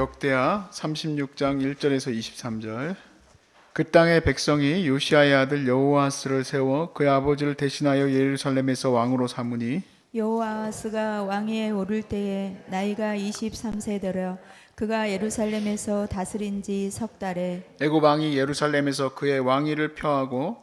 역대하 36장 1절에서 23절. 그 땅의 백성이 요시아의 아들 여호아스를 세워 그의 아버지를 대신하여 예루살렘에서 왕으로 삼으니 여호아스가 왕위에 오를 때에 나이가 23세더러 그가 예루살렘에서 다스린 지 석 달에 애굽 왕이 예루살렘에서 그의 왕위를 패하고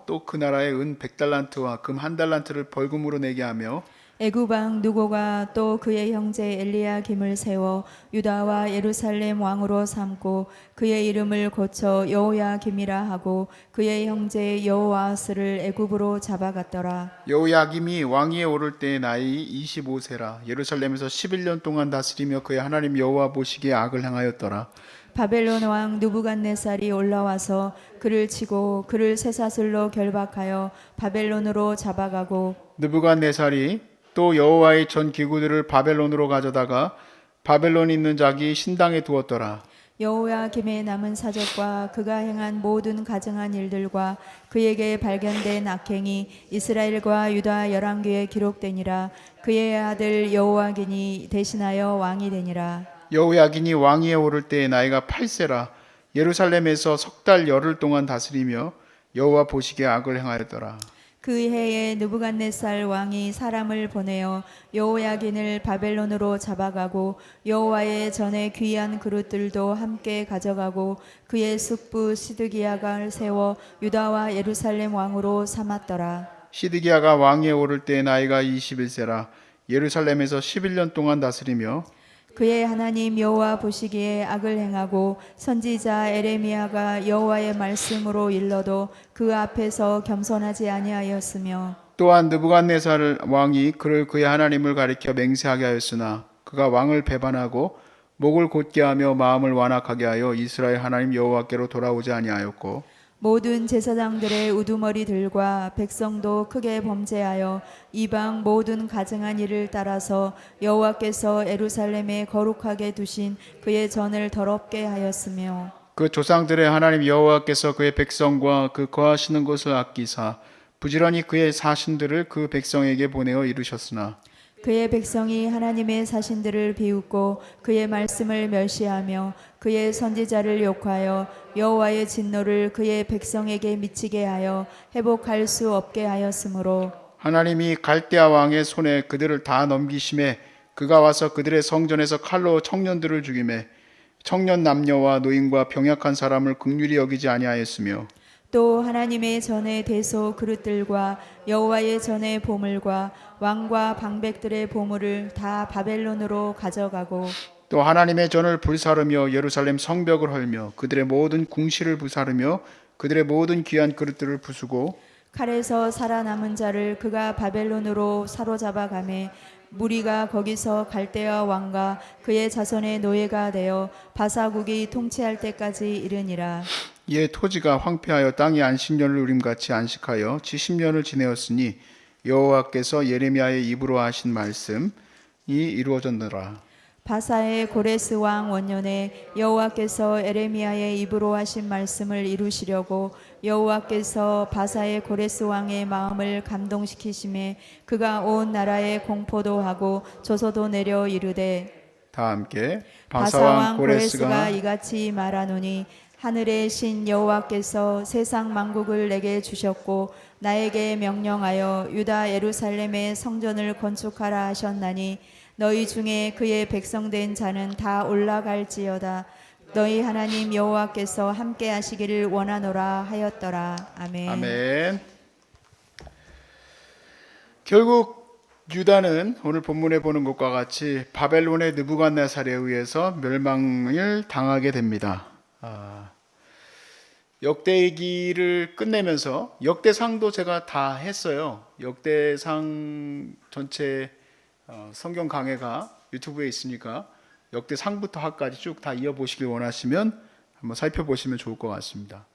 또 그 나라의 은 100달란트와 금 1달란트를 벌금으로 내게 하며 애굽 왕 누고가 또 그의 형제 엘리야김을 세워 유다와 예루살렘 왕으로 삼고 그의 이름을 고쳐 여호야김이라 하고 그의 형제 여호아스를 애굽으로 잡아갔더라. 여호야김이 왕위에 오를 때의 나이 25세라 예루살렘에서 11년 동안 다스리며 그의 하나님 여호와 보시기에 악을 행하였더라. 바벨론 왕 느부갓네살이 올라와서 그를 치고 그를 쇠사슬로 결박하여 바벨론으로 잡아가고 느부갓네살이 또 여호와의 전 기구들을 바벨론으로 가져다가 바벨론에 있는 자기 신당에 두었더라. 여호야김의 남은 사적과 그가 행한 모든 가증한 일들과 그에게 발견된 악행이 이스라엘과 유다 열왕기에 기록되니라. 그의 아들 여호야긴이 대신하여 왕이 되니라. 여호야긴이 왕위에 오를 때의 나이가 8세라 예루살렘에서 석 달 열흘 동안 다스리며 여호와 보시기에 악을 행하였더라. 그 해에 느부갓네살 왕이 사람을 보내어 여호야긴을 바벨론으로 잡아가고 여호와의 전에 귀한 그릇들도 함께 가져가고 그의 숙부 시드기야가 세워 유다와 예루살렘 왕으로 삼았더라. 시드기야가 왕위에 오를 때의 나이가 21세라 예루살렘에서 11년 동안 다스리며 그의 하나님 여호와 보시기에 악을 행하고 선지자 에레미야가 여호와의 말씀으로 일러도 그 앞에서 겸손하지 아니하였으며 또한 느부갓네살 왕이 그를 그의 하나님을 가리켜 맹세하게 하였으나 그가 왕을 배반하고 목을 곧게 하며 마음을 완악하게 하여 이스라엘 하나님 여호와께로 돌아오지 아니하였고 모든 제사장들의 우두머리들과 백성도 크게 범죄하여 이방 모든 가증한 일을 따라서 여호와께서 예루살렘에 거룩하게 두신 그의 전을 더럽게 하였으며 그 조상들의 하나님 여호와께서 그의 백성과 그 거하시는 곳을 아끼사 부지런히 그의 사신들을 그 백성에게 보내어 이루셨으나 그의 백성이 하나님의 사신들을 비웃고 그의 말씀을 멸시하며 그의 선지자를 욕하여 여호와의 진노를 그의 백성에게 미치게 하여 회복할 수 없게 하였으므로 하나님이 갈대아 왕의 손에 그들을 다 넘기심에 그가 와서 그들의 성전에서 칼로 청년들을 죽이매 청년 남녀와 노인과 병약한 사람을 긍휼히 여기지 아니하였으며 또 하나님의 전의 대소 그릇들과 여호와의 전의 보물과 왕과 방백들의 보물을 다 바벨론으로 가져가고 또 하나님의 전을 불사르며 예루살렘 성벽을 헐며 그들의 모든 궁실을 부사르며 그들의 모든 귀한 그릇들을 부수고 칼에서 살아남은 자를 그가 바벨론으로 사로잡아 가매 무리가 거기서 갈대아 왕과 그의 자손의 노예가 되어 바사국이 통치할 때까지 이르니라. 이에 토지가 황폐하여 땅이 안식년을 누림같이 안식하여 70년을 지내었으니 여호와께서 예레미야의 입으로 하신 말씀이 이루어졌느라. 바사의 고레스 왕 원년에 여호와께서 에레미야의 입으로 하신 말씀을 이루시려고 여호와께서 바사의 고레스 왕의 마음을 감동시키심에 그가 온 나라에 공포도 하고 조서도 내려 이르되 다 함께 바사 왕 고레스가 이같이 말하노니 하늘의 신 여호와께서 세상 만국을 내게 주셨고 나에게 명령하여 유다 예루살렘의 성전을 건축하라 하셨나니 너희 중에 그의 백성된 자는 다 올라갈지어다. 너희 하나님 여호와께서 함께 하시기를 원하노라 하였더라. 아멘. 아멘. 결국 유다는 오늘 본문에 보는 것과 같이 바벨론의 느부갓네살에 의해서 멸망을 당하게 됩니다. 역대기를 끝내면서 역대상도 제가 다 했어요. 역대상 전체 성경 강해가 유튜브에 있으니까 역대상부터 하까지 쭉 다 이어보시길 원하시면 한번 살펴보시면 좋을 것 같습니다.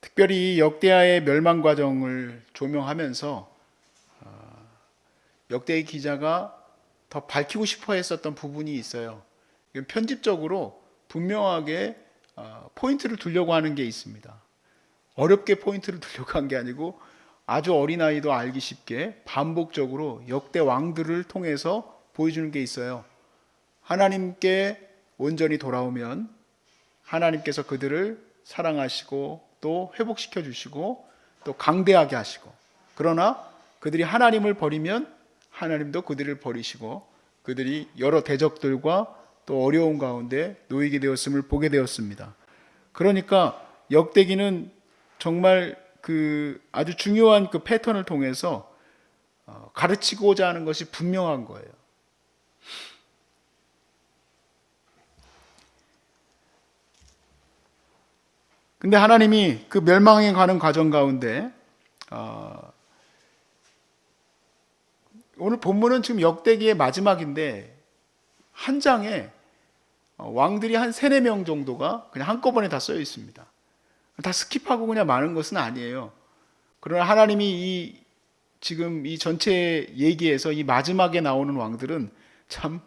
특별히 역대하의 멸망 과정을 조명하면서 역대의 기자가 더 밝히고 싶어 했었던 부분이 있어요. 편집적으로 분명하게 포인트를 두려고 하는 게 있습니다. 어렵게 포인트를 두려고 한 게 아니고 아주 어린아이도 알기 쉽게 반복적으로 역대 왕들을 통해서 보여주는 게 있어요. 하나님께 온전히 돌아오면 하나님께서 그들을 사랑하시고 또 회복시켜 주시고 또 강대하게 하시고, 그러나 그들이 하나님을 버리면 하나님도 그들을 버리시고 그들이 여러 대적들과 또 어려운 가운데 놓이게 되었음을 보게 되었습니다. 그러니까 역대기는 정말 그 아주 중요한 그 패턴을 통해서 가르치고자 하는 것이 분명한 거예요. 근데 하나님이 그 멸망에 가는 과정 가운데 오늘 본문은 지금 역대기의 마지막인데 한 장에 왕들이 한 3, 4명 정도가 그냥 한꺼번에 다 쓰여 있습니다. 다 스킵하고 그냥 마는 것은 아니에요. 그러나 하나님이 지금 이 전체 얘기에서 이 마지막에 나오는 왕들은 참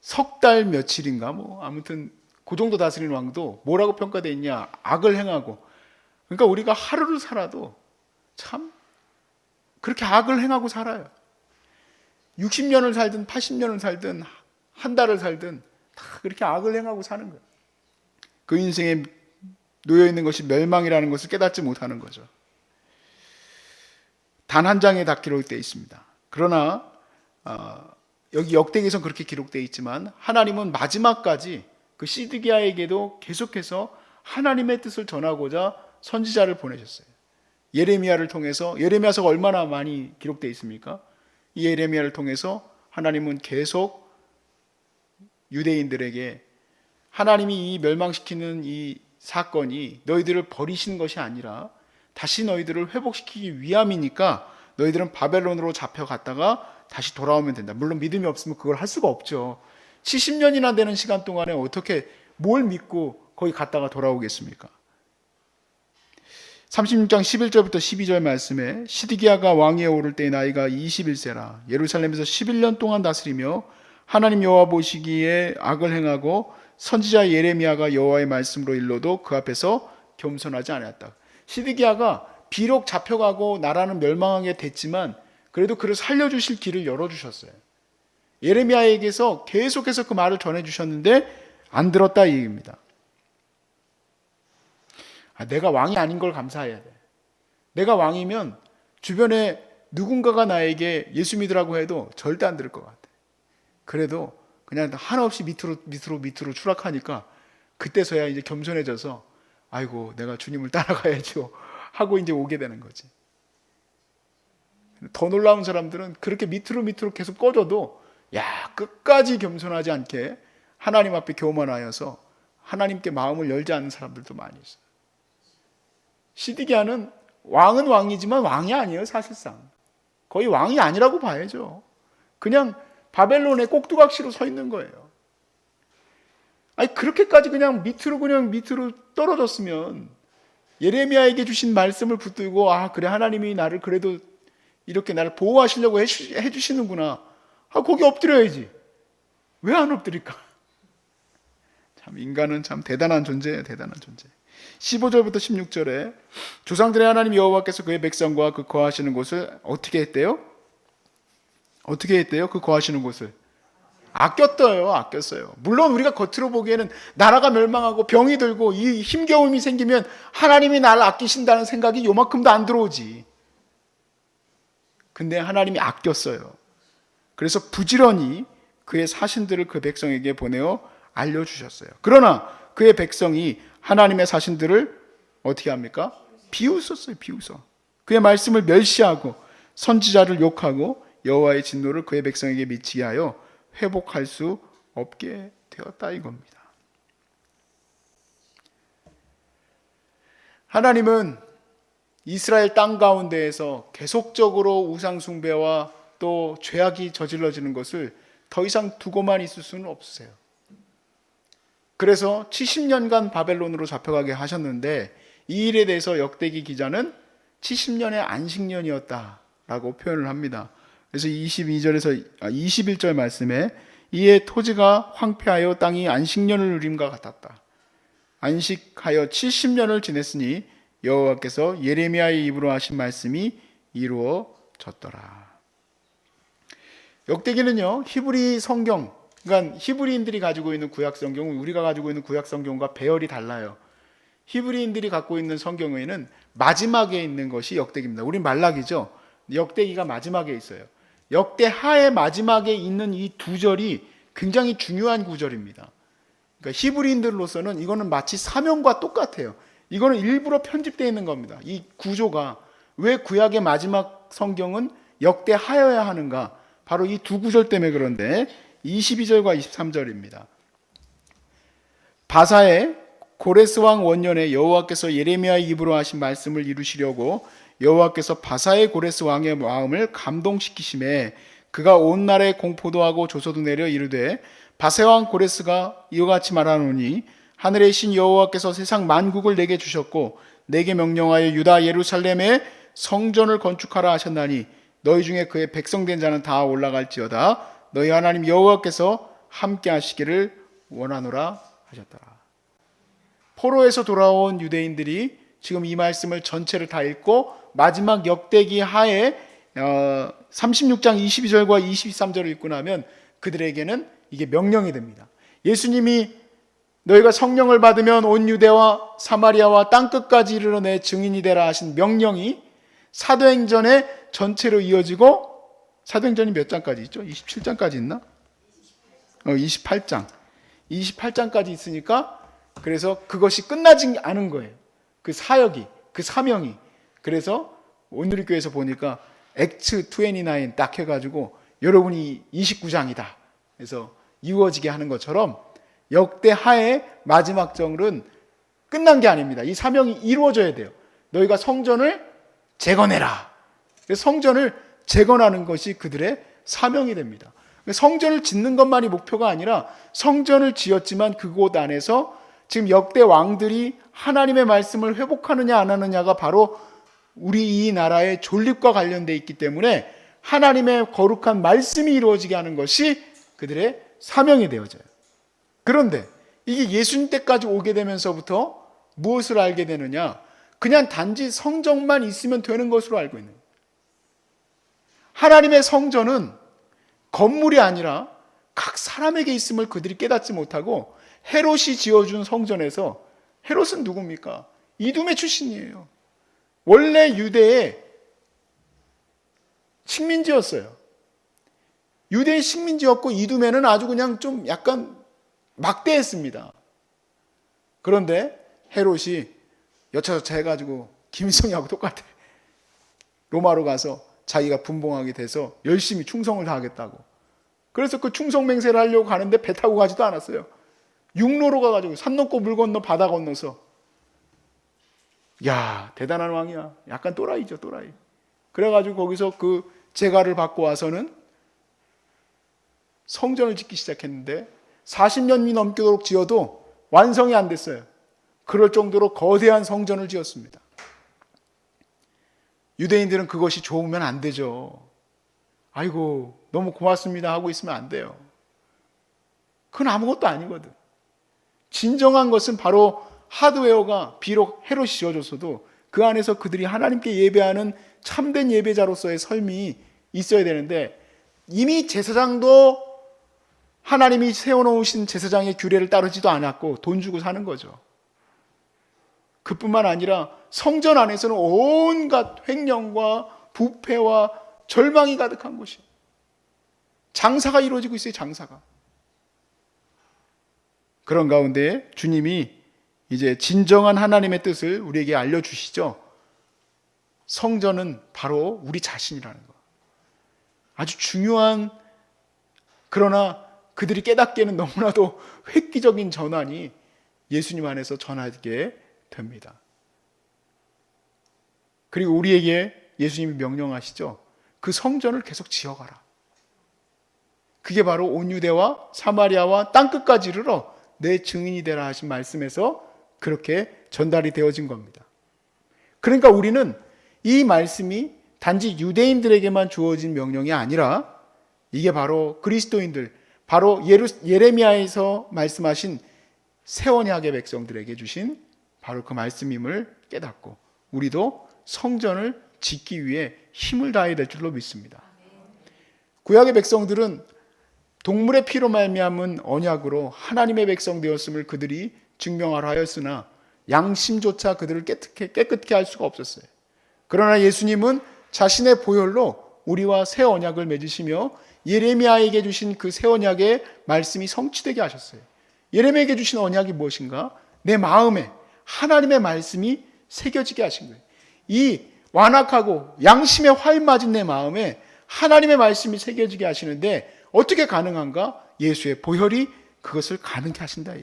석 달 며칠인가 아무튼 그 정도 다스리는 왕도 뭐라고 평가되어 있냐? 악을 행하고. 그러니까 우리가 하루를 살아도 참 그렇게 악을 행하고 살아요. 60년을 살든 80년을 살든 한 달을 살든 다 그렇게 악을 행하고 사는 거예요. 그 인생에 놓여 있는 것이 멸망이라는 것을 깨닫지 못하는 거죠. 단 한 장에 다 기록되어 있습니다. 그러나 여기 역대기에서는 그렇게 기록되어 있지만 하나님은 마지막까지 그 시드기야에게도 계속해서 하나님의 뜻을 전하고자 선지자를 보내셨어요. 예레미야를 통해서, 예레미야서가 얼마나 많이 기록되어 있습니까? 이 예레미야를 통해서 하나님은 계속 유대인들에게 하나님이 이 멸망시키는 이 사건이 너희들을 버리시는 것이 아니라 다시 너희들을 회복시키기 위함이니까 너희들은 바벨론으로 잡혀갔다가 다시 돌아오면 된다. 물론 믿음이 없으면 그걸 할 수가 없죠. 70년이나 되는 시간 동안에 어떻게 뭘 믿고 거기 갔다가 돌아오겠습니까? 36장 11절부터 12절 말씀에 시드기야가 왕위에 오를 때의 나이가 21세라 예루살렘에서 11년 동안 다스리며 하나님 여호와 보시기에 악을 행하고 선지자 예레미야가 여호와의 말씀으로 일러도 그 앞에서 겸손하지 않았다. 시드기야가 비록 잡혀가고 나라는 멸망하게 됐지만 그래도 그를 살려주실 길을 열어주셨어요. 예레미야에게서 계속해서 그 말을 전해주셨는데 안 들었다 이 얘기입니다. 내가 왕이 아닌 걸 감사해야 돼. 내가 왕이면 주변에 누군가가 나에게 예수 믿으라고 해도 절대 안 들을 것 같아. 그래도 그냥 한없이 밑으로 추락하니까 그때서야 이제 겸손해져서 아이고 내가 주님을 따라가야죠 하고 이제 오게 되는 거지. 더 놀라운 사람들은 그렇게 밑으로 계속 꺼져도 끝까지 겸손하지 않게 하나님 앞에 교만하여서 하나님께 마음을 열지 않는 사람들도 많이 있어요. 시드기야는 왕은 왕이지만 왕이 아니에요. 사실상 거의 왕이 아니라고 봐야죠. 그냥 바벨론의 꼭두각시로 서 있는 거예요. 그렇게까지 그냥 밑으로 떨어졌으면 예레미야에게 주신 말씀을 붙들고 그래 하나님이 나를 그래도 이렇게 나를 보호하시려고 해주시는구나. 거기 엎드려야지. 왜 안 엎드릴까? 참 인간은 참 대단한 존재예요. 대단한 존재. 15절부터 16절에 조상들의 하나님 여호와께서 그의 백성과 그 거하시는 곳을 어떻게 했대요? 그 거하시는 곳을 아꼈어요. 물론 우리가 겉으로 보기에는 나라가 멸망하고 병이 들고 이 힘겨움이 생기면 하나님이 나를 아끼신다는 생각이 요만큼도 안 들어오지. 근데 하나님이 아꼈어요. 그래서 부지런히 그의 사신들을 그 백성에게 보내어 알려주셨어요. 그러나 그의 백성이 하나님의 사신들을 어떻게 합니까? 비웃었어요. 그의 말씀을 멸시하고 선지자를 욕하고 여호와의 진노를 그의 백성에게 미치게 하여 회복할 수 없게 되었다 이겁니다. 하나님은 이스라엘 땅 가운데에서 계속적으로 우상 숭배와 또 죄악이 저질러지는 것을 더 이상 두고만 있을 수는 없으세요. 그래서 70년간 바벨론으로 잡혀가게 하셨는데 이 일에 대해서 역대기 기자는 70년의 안식년이었다라고 표현을 합니다. 그래서 21절 말씀에 이에 토지가 황폐하여 땅이 안식년을 누림과 같았다. 안식하여 70년을 지냈으니 여호와께서 예레미야의 입으로 하신 말씀이 이루어졌더라. 역대기는요 히브리 성경 그러니까 히브리인들이 가지고 있는 구약 성경은 우리가 가지고 있는 구약 성경과 배열이 달라요. 히브리인들이 갖고 있는 성경에는 마지막에 있는 것이 역대기입니다. 우린 말라기죠. 역대기가 마지막에 있어요. 역대하의 마지막에 있는 이 두 절이 굉장히 중요한 구절입니다. 그러니까 히브리인들로서는 이거는 마치 사명과 똑같아요. 이거는 일부러 편집되어 있는 겁니다. 이 구조가 왜 구약의 마지막 성경은 역대하여야 하는가? 바로 이 두 구절 때문에 그런데 22절과 23절입니다. 바사의 고레스 왕 원년에 여호와께서 예레미야의 입으로 하신 말씀을 이루시려고 여호와께서 바사의 고레스 왕의 마음을 감동시키심에 그가 온 나라에 공포도 하고 조서도 내려 이르되 바사 왕 고레스가 이와 같이 말하노니 하늘의 신 여호와께서 세상 만국을 내게 주셨고 내게 명령하여 유다 예루살렘에 성전을 건축하라 하셨나니 너희 중에 그의 백성된 자는 다 올라갈지어다 너희 하나님 여호와께서 함께 하시기를 원하노라 하셨더라. 포로에서 돌아온 유대인들이 지금 이 말씀을 전체를 다 읽고 마지막 역대기 하에 36장 22절과 23절을 읽고 나면 그들에게는 이게 명령이 됩니다. 예수님이 너희가 성령을 받으면 온 유대와 사마리아와 땅끝까지 이르러 내 증인이 되라 하신 명령이 사도행전의 전체로 이어지고 사도행전이 몇 장까지 있죠? 27장까지 있나? 28장. 28장까지 있으니까 그래서 그것이 끝나지 않은 거예요. 그 사역이, 그 사명이. 그래서 오늘의 교회에서 보니까 액츠 29 딱 해가지고 여러분이 29장이다. 그래서 이루어지게 하는 것처럼 역대하의 마지막 정은 끝난 게 아닙니다. 이 사명이 이루어져야 돼요. 너희가 성전을 재건해라. 그래서 성전을 재건하는 것이 그들의 사명이 됩니다. 성전을 짓는 것만이 목표가 아니라 성전을 지었지만 그곳 안에서 지금 역대 왕들이 하나님의 말씀을 회복하느냐 안 하느냐가 바로 우리 이 나라의 존립과 관련되어 있기 때문에 하나님의 거룩한 말씀이 이루어지게 하는 것이 그들의 사명이 되어져요. 그런데 이게 예수님 때까지 오게 되면서부터 무엇을 알게 되느냐? 그냥 단지 성전만 있으면 되는 것으로 알고 있는 거예요. 하나님의 성전은 건물이 아니라 각 사람에게 있음을 그들이 깨닫지 못하고 헤롯이 지어준 성전에서, 헤롯은 누굽니까? 이두메 출신이에요. 원래 유대의 식민지였어요. 유대의 식민지였고 이두메는 아주 그냥 좀 약간 막대했습니다. 그런데 헤롯이 여차저차 해가지고 김일성이하고 똑같아. 로마로 가서 자기가 분봉하게 돼서 열심히 충성을 다하겠다고. 그래서 그 충성 맹세를 하려고 가는데 배 타고 가지도 않았어요. 육로로 가가지고 산 넘고 물 건너 바다 건너서. 야, 대단한 왕이야. 약간 또라이죠, 또라이. 그래가지고 거기서 그 제가를 받고 와서는 성전을 짓기 시작했는데 40년이 넘도록 지어도 완성이 안 됐어요. 그럴 정도로 거대한 성전을 지었습니다. 유대인들은 그것이 좋으면 안 되죠. 아이고 너무 고맙습니다 하고 있으면 안 돼요. 그건 아무것도 아니거든. 진정한 것은 바로 하드웨어가 비록 헤롯이 지어줬어도 그 안에서 그들이 하나님께 예배하는 참된 예배자로서의 삶이 있어야 되는데 이미 제사장도 하나님이 세워놓으신 제사장의 규례를 따르지도 않았고 돈 주고 사는 거죠. 그뿐만 아니라 성전 안에서는 온갖 횡령과 부패와 절망이 가득한 곳이에요. 장사가 이루어지고 있어요. 장사가. 그런 가운데 주님이 이제 진정한 하나님의 뜻을 우리에게 알려주시죠. 성전은 바로 우리 자신이라는 거. 아주 중요한, 그러나 그들이 깨닫기에는 너무나도 획기적인 전환이 예수님 안에서 전하게 됩니다. 그리고 우리에게 예수님이 명령하시죠. 그 성전을 계속 지어가라. 그게 바로 온 유대와 사마리아와 땅끝까지 이르러 내 증인이 되라 하신 말씀에서 그렇게 전달이 되어진 겁니다. 그러니까 우리는 이 말씀이 단지 유대인들에게만 주어진 명령이 아니라 이게 바로 그리스도인들, 바로 예레미야에서 말씀하신 새 언약의 백성들에게 주신 바로 그 말씀임을 깨닫고 우리도 성전을 짓기 위해 힘을 다해야 될 줄로 믿습니다. 구약의 백성들은 동물의 피로 말미암은 언약으로 하나님의 백성 되었음을 그들이 증명하려 하였으나 양심조차 그들을 깨끗게 할 수가 없었어요. 그러나 예수님은 자신의 보혈로 우리와 새 언약을 맺으시며 예레미야에게 주신 그 새 언약의 말씀이 성취되게 하셨어요. 예레미야에게 주신 언약이 무엇인가? 내 마음에 하나님의 말씀이 새겨지게 하신 거예요. 이 완악하고 양심에 화인 맞은 내 마음에 하나님의 말씀이 새겨지게 하시는데 어떻게 가능한가? 예수의 보혈이 그것을 가능케 하신다.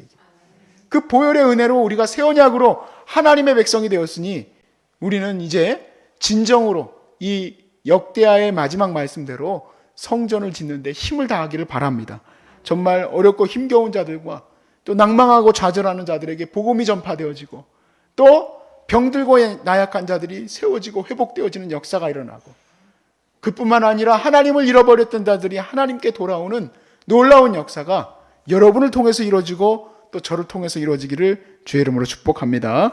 그 보혈의 은혜로 우리가 새 언약으로 하나님의 백성이 되었으니 우리는 이제 진정으로 이 역대하의 마지막 말씀대로 성전을 짓는데 힘을 다하기를 바랍니다. 정말 어렵고 힘겨운 자들과 또 낭망하고 좌절하는 자들에게 복음이 전파되어지고 또 병들고 나약한 자들이 세워지고 회복되어지는 역사가 일어나고 그뿐만 아니라 하나님을 잃어버렸던 자들이 하나님께 돌아오는 놀라운 역사가 여러분을 통해서 이루어지고 또 저를 통해서 이루어지기를 주의 이름으로 축복합니다.